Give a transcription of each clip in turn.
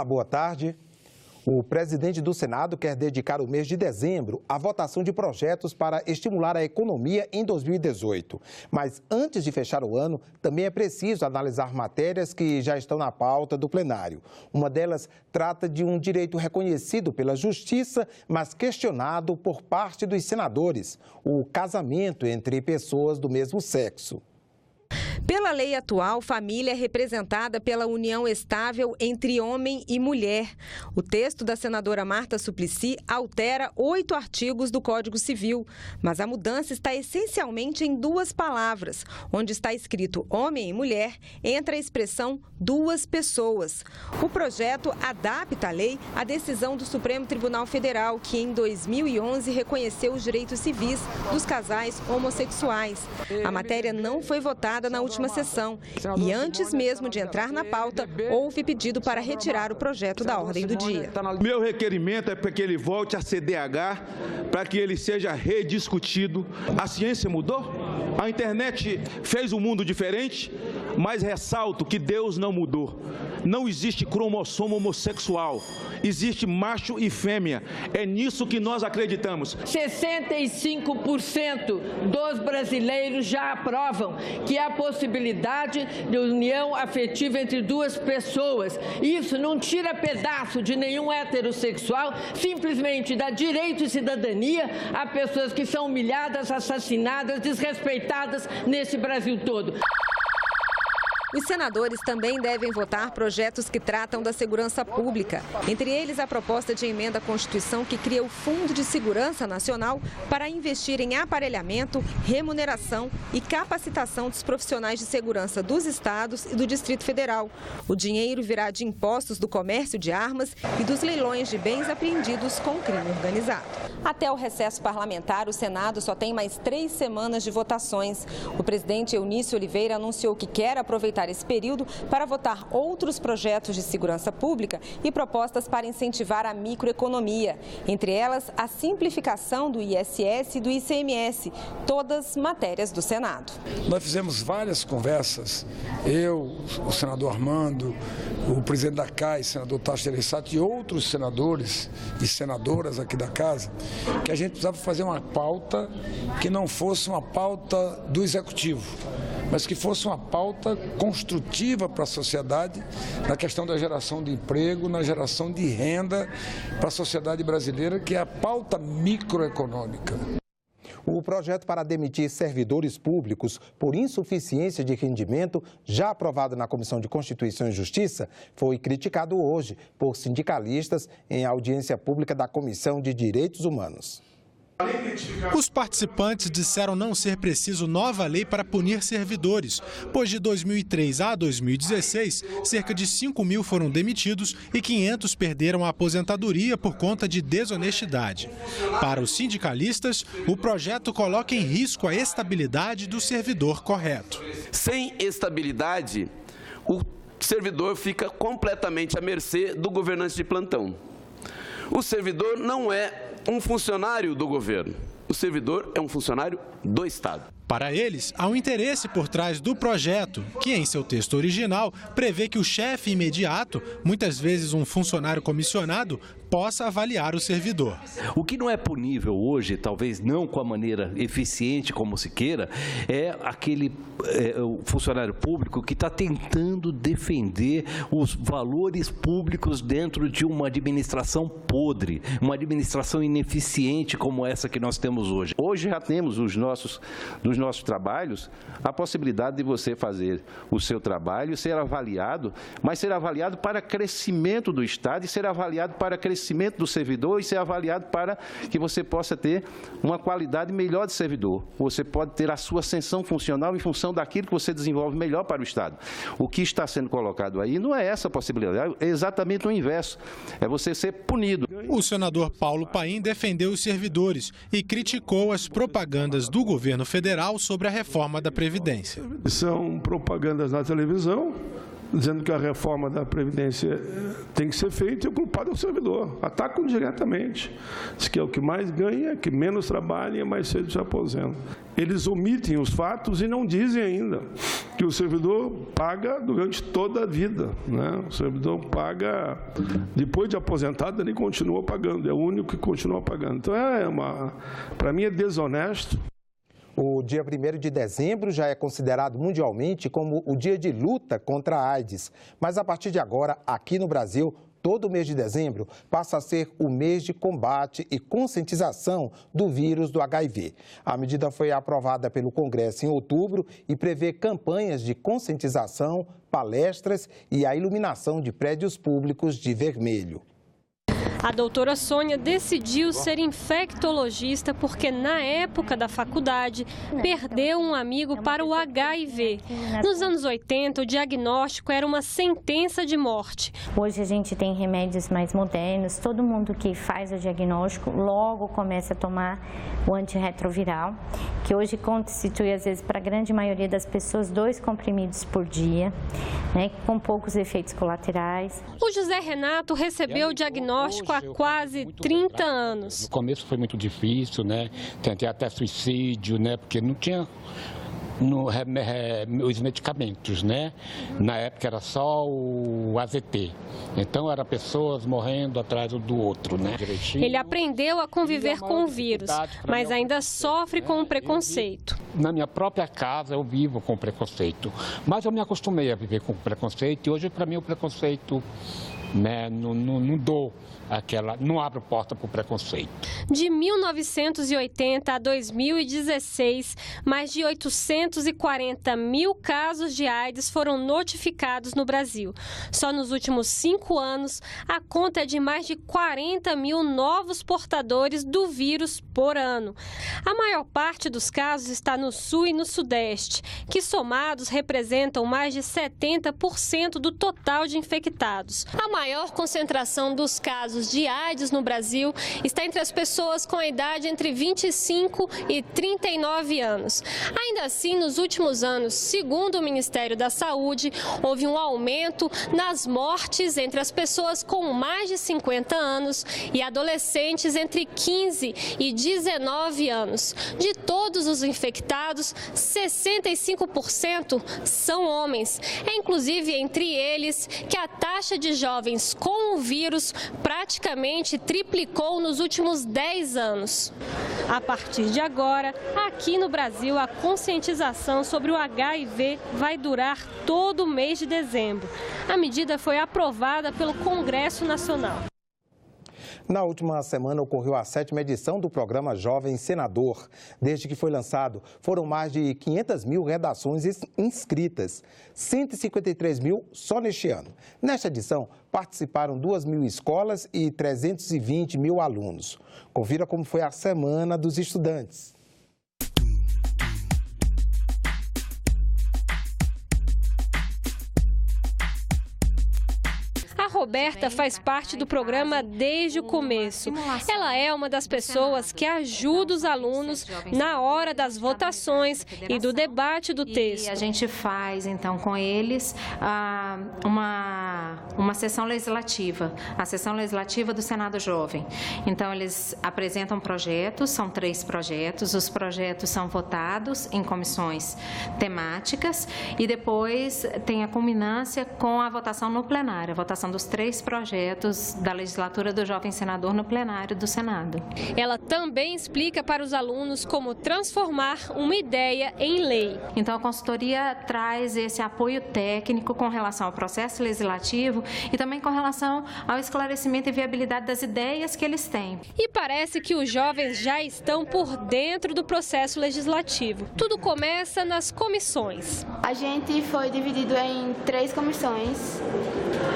Olá, boa tarde. O presidente do Senado quer dedicar o mês de dezembro à votação de projetos para estimular a economia em 2018. Mas antes de fechar o ano, também é preciso analisar matérias que já estão na pauta do plenário. Uma delas trata de um direito reconhecido pela Justiça, mas questionado por parte dos senadores: o casamento entre pessoas do mesmo sexo. Pela lei atual, família é representada pela união estável entre homem e mulher. O texto da senadora Marta Suplicy altera 8 artigos do Código Civil, mas a mudança está essencialmente em 2 palavras. Onde está escrito homem e mulher, entra a expressão duas pessoas. O projeto adapta a lei à decisão do Supremo Tribunal Federal, que em 2011 reconheceu os direitos civis dos casais homossexuais. A matéria não foi votada na última sessão e antes mesmo de entrar na pauta, houve pedido para retirar o projeto da ordem do dia. Meu requerimento é para que ele volte a CDH, para que ele seja rediscutido. A ciência mudou? A internet fez um mundo diferente, mas ressalto que Deus não mudou. Não existe cromossomo homossexual, existe macho e fêmea. É nisso que nós acreditamos. 65% dos brasileiros já aprovam que há possibilidade de união afetiva entre duas pessoas. Isso não tira pedaço de nenhum heterossexual, simplesmente dá direito e cidadania a pessoas que são humilhadas, assassinadas, desrespeitadas nesse Brasil todo. Os senadores também devem votar projetos que tratam da segurança pública. Entre eles, a proposta de emenda à Constituição que cria o Fundo de Segurança Nacional para investir em aparelhamento, remuneração e capacitação dos profissionais de segurança dos estados e do Distrito Federal. O dinheiro virá de impostos do comércio de armas e dos leilões de bens apreendidos com crime organizado. Até o recesso parlamentar, o Senado só tem mais 3 semanas de votações. O presidente Eunício Oliveira anunciou que quer aproveitar esse período para votar outros projetos de segurança pública e propostas para incentivar a microeconomia. Entre elas, a simplificação do ISS e do ICMS, todas matérias do Senado. Nós fizemos várias conversas, eu, o senador Armando, o presidente da CAI, senador Tasso Gereissati e outros senadores e senadoras aqui da casa, que a gente precisava fazer uma pauta que não fosse uma pauta do Executivo, mas que fosse uma pauta construtiva para a sociedade, na questão da geração de emprego, na geração de renda para a sociedade brasileira, que é a pauta microeconômica. O projeto para demitir servidores públicos por insuficiência de rendimento, já aprovado na Comissão de Constituição e Justiça, foi criticado hoje por sindicalistas em audiência pública da Comissão de Direitos Humanos. Os participantes disseram não ser preciso nova lei para punir servidores, pois de 2003 a 2016, cerca de 5.000 foram demitidos e 500 perderam a aposentadoria por conta de desonestidade. Para os sindicalistas, o projeto coloca em risco a estabilidade do servidor correto. Sem estabilidade, o servidor fica completamente à mercê do governante de plantão. O servidor não é um funcionário do governo. O servidor é um funcionário do Estado. Para eles, há um interesse por trás do projeto, que em seu texto original prevê que o chefe imediato, muitas vezes um funcionário comissionado, possa avaliar o servidor. O que não é punível hoje, talvez não com a maneira eficiente como se queira, é aquele o funcionário público que está tentando defender os valores públicos dentro de uma administração podre, uma administração ineficiente como essa que nós temos hoje. Hoje já temos nos nossos trabalhos a possibilidade de você fazer o seu trabalho, ser avaliado, mas ser avaliado para crescimento do Estado e ser avaliado para crescimento do servidor e ser avaliado para que você possa ter uma qualidade melhor de servidor. Você pode ter a sua ascensão funcional em função daquilo que você desenvolve melhor para o Estado. O que está sendo colocado aí não é essa possibilidade, é exatamente o inverso, é você ser punido. O senador Paulo Paim defendeu os servidores e criticou as propagandas do governo federal sobre a reforma da Previdência. São propagandas na televisão, dizendo que a reforma da Previdência tem que ser feita e o culpado é o servidor. Atacam diretamente. Diz que é o que mais ganha, que menos trabalha e mais cedo se aposenta. Eles omitem os fatos e não dizem ainda que o servidor paga durante toda a vida, né? O servidor paga, depois de aposentado, ele continua pagando, é o único que continua pagando. Então, para mim, é desonesto. O dia 1º de dezembro já é considerado mundialmente como o dia de luta contra a AIDS. Mas, a partir de agora, aqui no Brasil, todo mês de dezembro passa a ser o mês de combate e conscientização do vírus do HIV. A medida foi aprovada pelo Congresso em outubro e prevê campanhas de conscientização, palestras e a iluminação de prédios públicos de vermelho. A doutora Sônia decidiu ser infectologista porque, na época da faculdade, perdeu um amigo para o HIV. Nos anos 80, o diagnóstico era uma sentença de morte. Hoje a gente tem remédios mais modernos, todo mundo que faz o diagnóstico logo começa a tomar o antirretroviral, que hoje constitui, às vezes, para a grande maioria das pessoas, 2 comprimidos por dia, né, com poucos efeitos colaterais. O José Renato recebeu o diagnóstico há quase 30 anos. No começo foi muito difícil, né? Tentei até suicídio, né? Porque não tinha os medicamentos, né? Na época era só o AZT. Então eram pessoas morrendo atrás um do outro, né? Ele aprendeu a conviver com o vírus, mas ainda sofre com o preconceito. Na minha própria casa eu vivo com preconceito, mas eu me acostumei a viver com preconceito e hoje para mim o preconceito, né, não abre porta para o preconceito. De 1980 a 2016, mais de 840 mil casos de AIDS foram notificados no Brasil. Só nos últimos 5 anos, a conta é de mais de 40 mil novos portadores do vírus por ano. A maior parte dos casos está no Sul e no Sudeste, que somados representam mais de 70% do total de infectados. A maior concentração dos casos de AIDS no Brasil está entre as pessoas com a idade entre 25 e 39 anos. Ainda assim, nos últimos anos, segundo o Ministério da Saúde, houve um aumento nas mortes entre as pessoas com mais de 50 anos e adolescentes entre 15 e 19 anos. De todos os infectados, 65% são homens. É inclusive entre eles que a taxa de jovens com o vírus praticamente triplicou nos últimos 10 anos. A partir de agora, aqui no Brasil, a conscientização sobre o HIV vai durar todo o mês de dezembro. A medida foi aprovada pelo Congresso Nacional. Na última semana ocorreu a 7ª edição do programa Jovem Senador. Desde que foi lançado, foram mais de 500 mil redações inscritas, 153 mil só neste ano. Nesta edição, participaram 2.000 escolas e 320 mil alunos. Confira como foi a Semana dos Estudantes. A Roberta faz parte do programa desde o começo. Ela é uma das pessoas que ajuda os alunos na hora das votações e do debate do texto. E a gente faz, então, com eles uma sessão legislativa, a sessão legislativa do Senado Jovem. Então, eles apresentam projetos, são 3 projetos, os projetos são votados em comissões temáticas e depois tem a culminância com a votação no plenário, a votação dos 3 projetos da legislatura do Jovem Senador no plenário do Senado. Ela também explica para os alunos como transformar uma ideia em lei. Então, a consultoria traz esse apoio técnico com relação ao processo legislativo e também com relação ao esclarecimento e viabilidade das ideias que eles têm. E parece que os jovens já estão por dentro do processo legislativo. Tudo começa nas comissões. A gente foi dividido em 3 comissões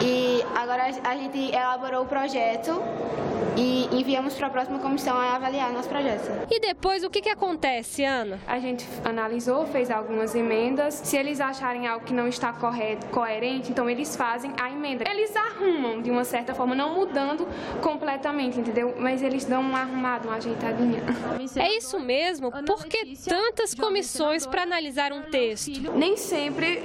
e agora a gente elaborou o projeto e enviamos para a próxima comissão a avaliar nosso projeto. E depois, o que acontece, Ana? A gente analisou, fez algumas emendas. Se eles acharem algo que não está coerente, então eles fazem a emenda. Eles arrumam, de uma certa forma, não mudando completamente, entendeu? Mas eles dão uma arrumada, uma ajeitadinha. É isso mesmo? Por que tantas comissões para analisar um texto? Nem sempre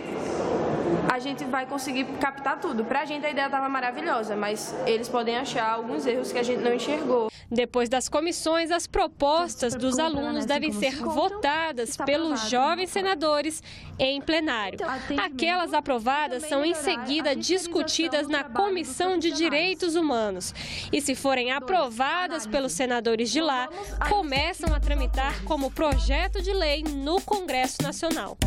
a gente vai conseguir captar tudo. Para a gente a ideia estava maravilhosa, mas eles podem achar alguns erros que a gente não enxergou. Depois das comissões, as propostas dos alunos devem ser votadas pelos jovens senadores em plenário. Aquelas aprovadas são em seguida discutidas na Comissão de Direitos Humanos. E se forem aprovadas pelos senadores de lá, começam a tramitar como projeto de lei no Congresso Nacional.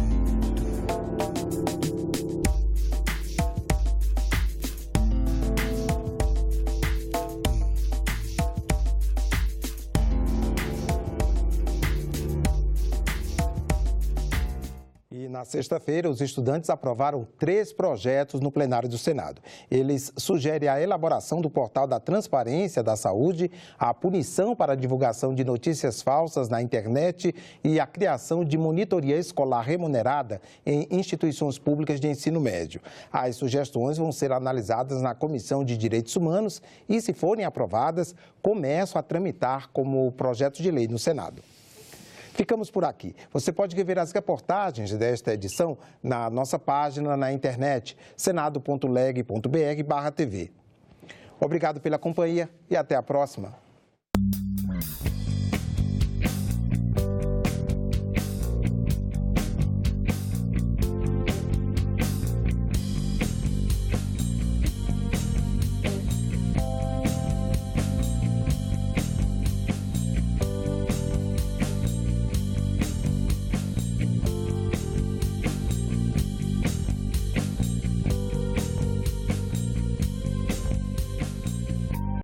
E na sexta-feira, os estudantes aprovaram 3 projetos no plenário do Senado. Eles sugerem a elaboração do portal da Transparência da Saúde, a punição para a divulgação de notícias falsas na internet e a criação de monitoria escolar remunerada em instituições públicas de ensino médio. As sugestões vão ser analisadas na Comissão de Direitos Humanos e, se forem aprovadas, começam a tramitar como projeto de lei no Senado. Ficamos por aqui. Você pode rever as reportagens desta edição na nossa página na internet, senado.leg.br/tv. Obrigado pela companhia e até a próxima.